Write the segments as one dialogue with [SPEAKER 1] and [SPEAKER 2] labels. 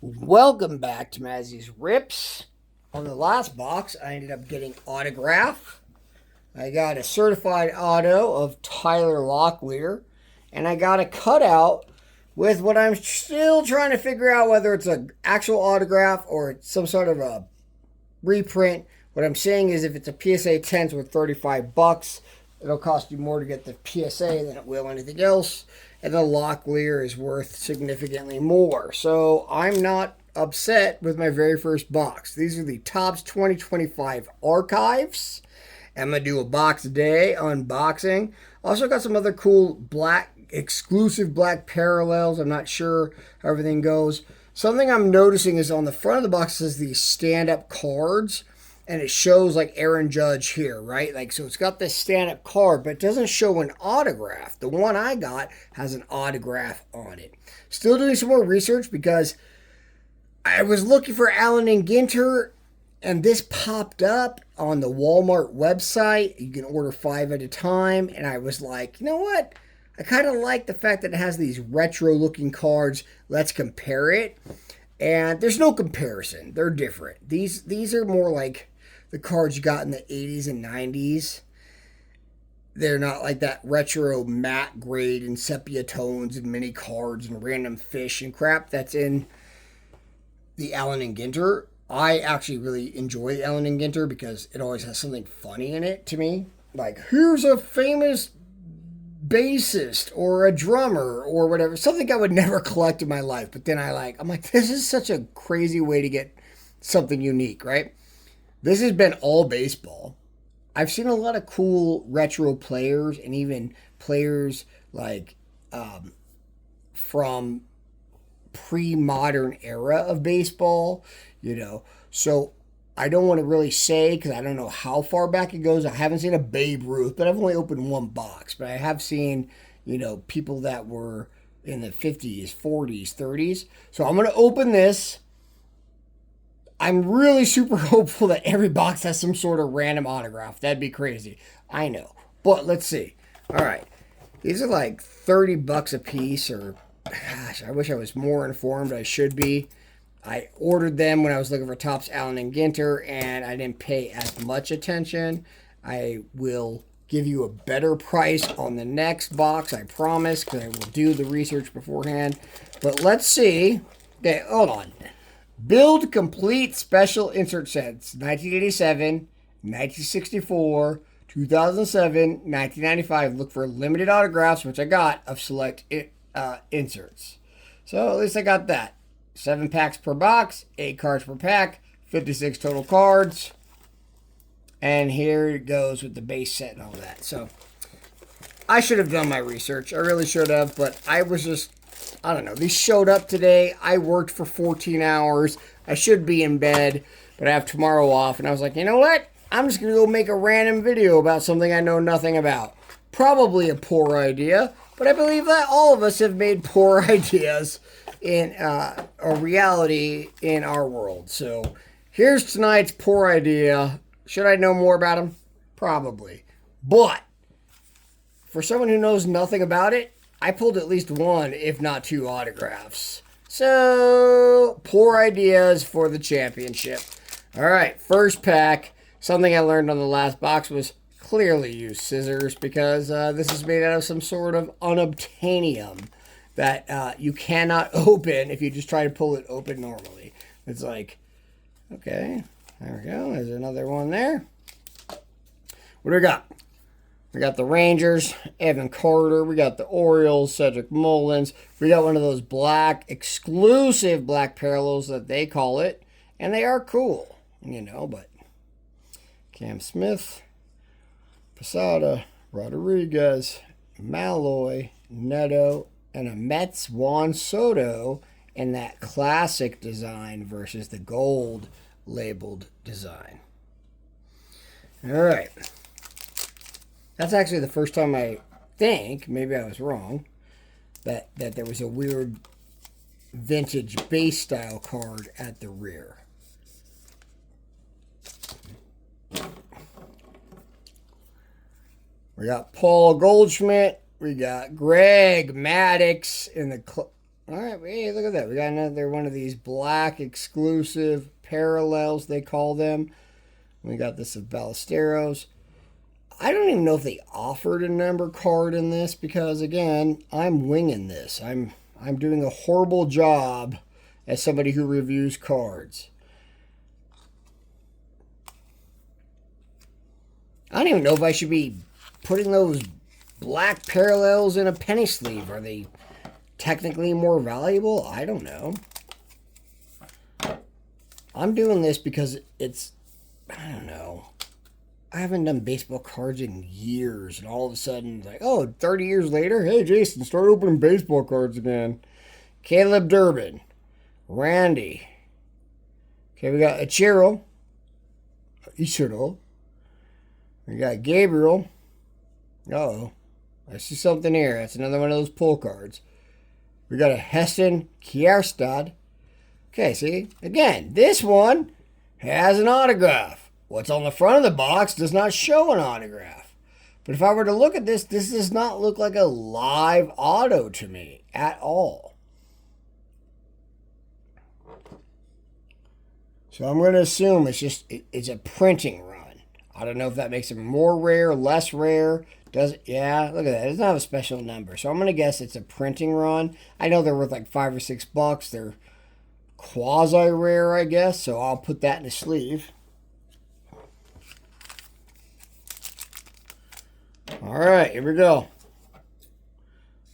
[SPEAKER 1] Welcome back to Mazzy's Rips. On the last box, I ended up getting autograph. I got a certified auto of Tyler Locklear, and I got a cutout with what I'm still trying to figure out whether it's an actual autograph or it's some sort of a reprint. What I'm saying is if it's a PSA 10s worth 35 bucks, it'll cost you more to get the PSA than it will anything else. And the Locklear is worth significantly more. So I'm not upset with my very first box. These are the Topps 2025 archives. I'm going to do a box a day unboxing. Also got some other cool black, exclusive black parallels. I'm not sure how everything goes. Something I'm noticing is on the front of the box is these stand-up cards. And it shows like Aaron Judge here, right? Like, so it's got this stand-up card, but it doesn't show an autograph. The one I got has an autograph on it. Still doing some more research because I was looking for Allen and Ginter, and this popped up on the Walmart website. You can order 5 at a time. And I was like, you know what? I kind of like the fact that it has these retro-looking cards. Let's compare it. And there's no comparison. They're different. These are more like the cards you got in the 80s and 90s. They're not like that retro matte grade and sepia tones and mini cards and random fish and crap that's in the Allen and Ginter. I actually really enjoy the Allen and Ginter because it always has something funny in it to me. Like, here's a famous bassist or a drummer or whatever. Something I would never collect in my life. But then I'm like, this is such a crazy way to get something unique, right? This has been all baseball. I've seen a lot of cool retro players and even players like from pre-modern era of baseball, So I don't want to really say because I don't know how far back it goes. I haven't seen a Babe Ruth, but I've only opened one box. But I have seen, people that were in the 50s, 40s, 30s. So I'm going to open this. I'm really super hopeful that every box has some sort of random autograph. That'd be crazy. I know. But let's see. All right. These are like 30 bucks a piece, or gosh, I wish I was more informed. I should be. I ordered them when I was looking for Topps Allen and Ginter, and I didn't pay as much attention. I will give you a better price on the next box, I promise, because I will do the research beforehand. But let's see. Okay, hold on. Build Complete Special Insert Sets, 1987, 1964, 2007, 1995. Look for limited autographs, which I got, of select inserts. So at least I got that. 7 packs per box, 8 cards per pack, 56 total cards. And here it goes with the base set and all that. So I should have done my research. I really should have, but I don't know. These showed up today. I worked for 14 hours. I should be in bed, but I have tomorrow off. And I was like, you know what? I'm just going to go make a random video about something I know nothing about. Probably a poor idea, but I believe that all of us have made poor ideas in a reality in our world. So here's tonight's poor idea. Should I know more about him? Probably. But for someone who knows nothing about it, I pulled at least 1, if not 2 autographs. So, poor ideas for the championship. All right, first pack. Something I learned on the last box was clearly use scissors because this is made out of some sort of unobtainium that you cannot open if you just try to pull it open normally. It's like, okay, there we go. There's another one there. What do we got? We got the Rangers, Evan Carter. We got the Orioles, Cedric Mullins. We got one of those exclusive black parallels that they call it. And they are cool, but Cam Smith, Posada, Rodriguez, Malloy, Neto, and a Mets Juan Soto in that classic design versus the gold labeled design. All right. That's actually the first time I think, maybe I was wrong, that there was a weird vintage base style card at the rear. We got Paul Goldschmidt. We got Greg Maddux in the All right, hey, look at that. We got another one of these black exclusive parallels, they call them. We got this of Ballesteros. I don't even know if they offered a number card in this because, again, I'm winging this. I'm doing a horrible job as somebody who reviews cards. I don't even know if I should be putting those black parallels in a penny sleeve. Are they technically more valuable? I don't know. I'm doing this because it's, I don't know. I haven't done baseball cards in years, and all of a sudden, it's like, oh, 30 years later, hey, Jason, start opening baseball cards again. Caleb Durbin. Randy. Okay, we got Ichiro. We got Gabriel. Uh-oh. I see something here. That's another one of those pull cards. We got a Heston Kjerstad. Okay, see? Again, this one has an autograph. What's on the front of the box does not show an autograph. But if I were to look at this, this does not look like a live auto to me at all. So I'm going to assume it's a printing run. I don't know if that makes it more rare, less rare. Yeah, look at that. It doesn't have a special number. So I'm going to guess it's a printing run. I know they're worth like $5 or $6. They're quasi-rare, I guess. So I'll put that in the sleeve. All right, here we go.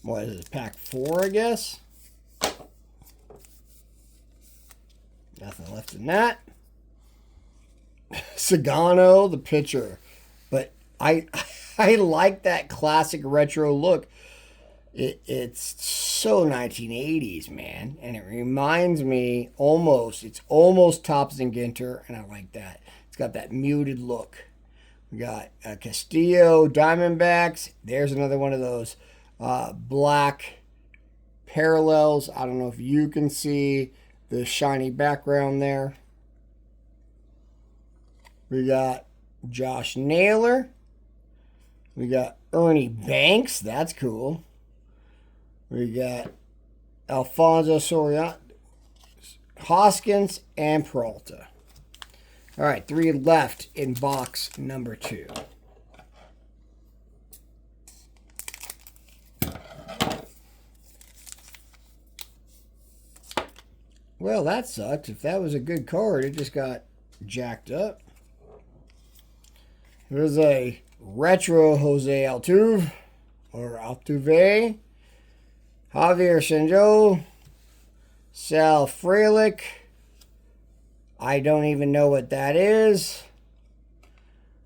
[SPEAKER 1] What is this, pack 4, I guess? Nothing left in that. Sagano, the pitcher. But I like that classic retro look. It's so 1980s, man. And it reminds me it's almost Topps and Ginter, and I like that. It's got that muted look. We got Castillo, Diamondbacks. There's another one of those black parallels. I don't know if you can see the shiny background there. We got Josh Naylor. We got Ernie Banks. That's cool. We got Alfonso Soriano, Hoskins, and Peralta. All right, 3 left in box number 2. Well, that sucked. If that was a good card, it just got jacked up. There's a retro Jose Altuve, Javier Senjo, Sal Frelick. I don't even know what that is.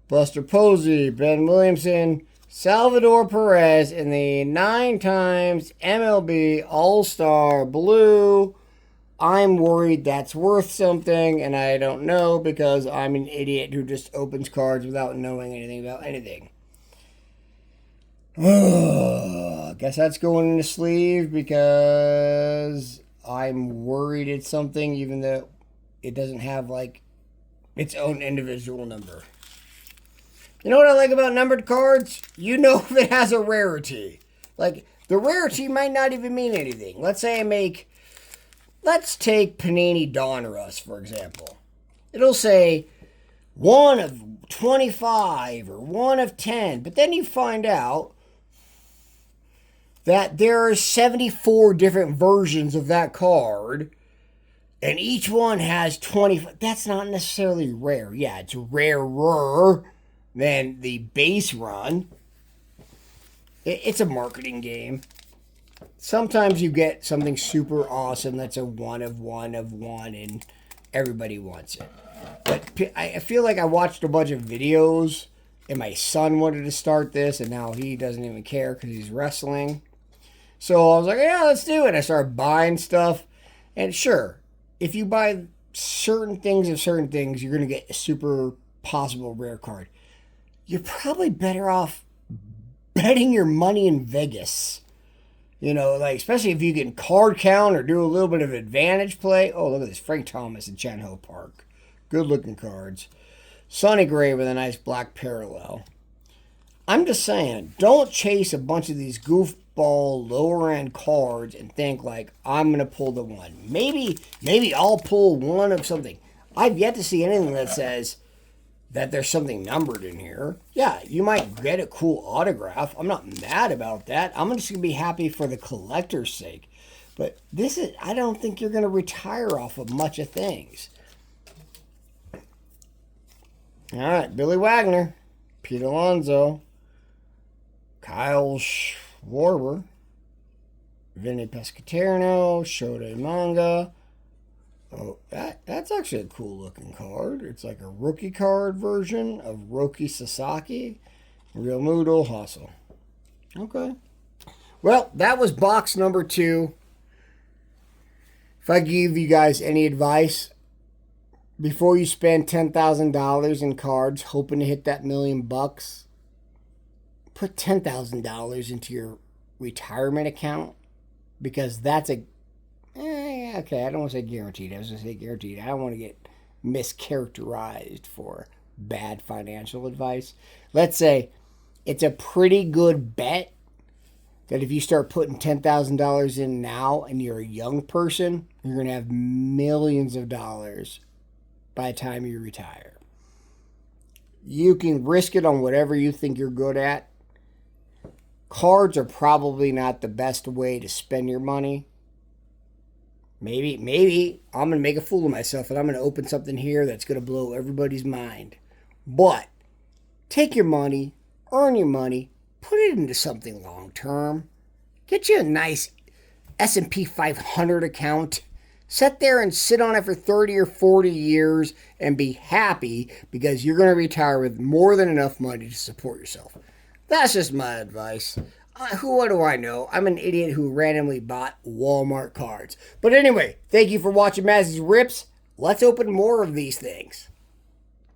[SPEAKER 1] Buster Posey, Ben Williamson, Salvador Perez in the 9 times MLB All-Star Blue. I'm worried that's worth something, and I don't know because I'm an idiot who just opens cards without knowing anything about anything. Guess that's going in the sleeve because I'm worried it's something, even though it doesn't have like its own individual number. You know what I like about numbered cards? You know if it has a rarity. Like, the rarity might not even mean anything. Let's take Panini Donruss, for example. It'll say 1 of 25 or 1 of 10, but then you find out that there are 74 different versions of that card, and each one has 25. That's not necessarily rare. Yeah, it's rarer than the base run. It's a marketing game. Sometimes you get something super awesome that's a 1 of 1 of 1 and everybody wants it. But I feel like I watched a bunch of videos and my son wanted to start this and now he doesn't even care because he's wrestling. So I was like, yeah, let's do it. I started buying stuff. And sure, if you buy certain things of certain things, you're going to get a super possible rare card. You're probably better off betting your money in Vegas. You know, like, especially if you can card count or do a little bit of advantage play. Oh, look at this. Frank Thomas and Chan Ho Park. Good looking cards. Sonny Gray with a nice black parallel. I'm just saying, don't chase a bunch of these goofball lower end cards and think like I'm gonna pull the one. Maybe I'll pull one of something. I've yet to see anything that says that there's something numbered in here. Yeah, you might get a cool autograph. I'm not mad about that. I'm just gonna be happy for the collector's sake. But I don't think you're gonna retire off of much of things. All right, Billy Wagner, Pete Alonso, Kyle Schwarber, Vinny Pescatierno, Shota Manga. Oh, that's actually a cool looking card. It's like a rookie card version of Roki Sasaki, Real Muto Hustle. Okay. Well, that was box number 2. If I give you guys any advice, before you spend $10,000 in cards hoping to hit that $1,000,000, put $10,000 into your retirement account, because that's okay, I don't want to say guaranteed. I was going to say guaranteed. I don't want to get mischaracterized for bad financial advice. Let's say it's a pretty good bet that if you start putting $10,000 in now and you're a young person, you're going to have millions of dollars by the time you retire. You can risk it on whatever you think you're good at. Cards are probably not the best way to spend your money. Maybe I'm going to make a fool of myself and I'm going to open something here that's going to blow everybody's mind. But take your money, earn your money, put it into something long term. Get you a nice S&P 500 account. Sit there and sit on it for 30 or 40 years and be happy because you're going to retire with more than enough money to support yourself. That's just my advice. What do I know? I'm an idiot who randomly bought Walmart cards. But anyway, thank you for watching Mazzy's Rips. Let's open more of these things.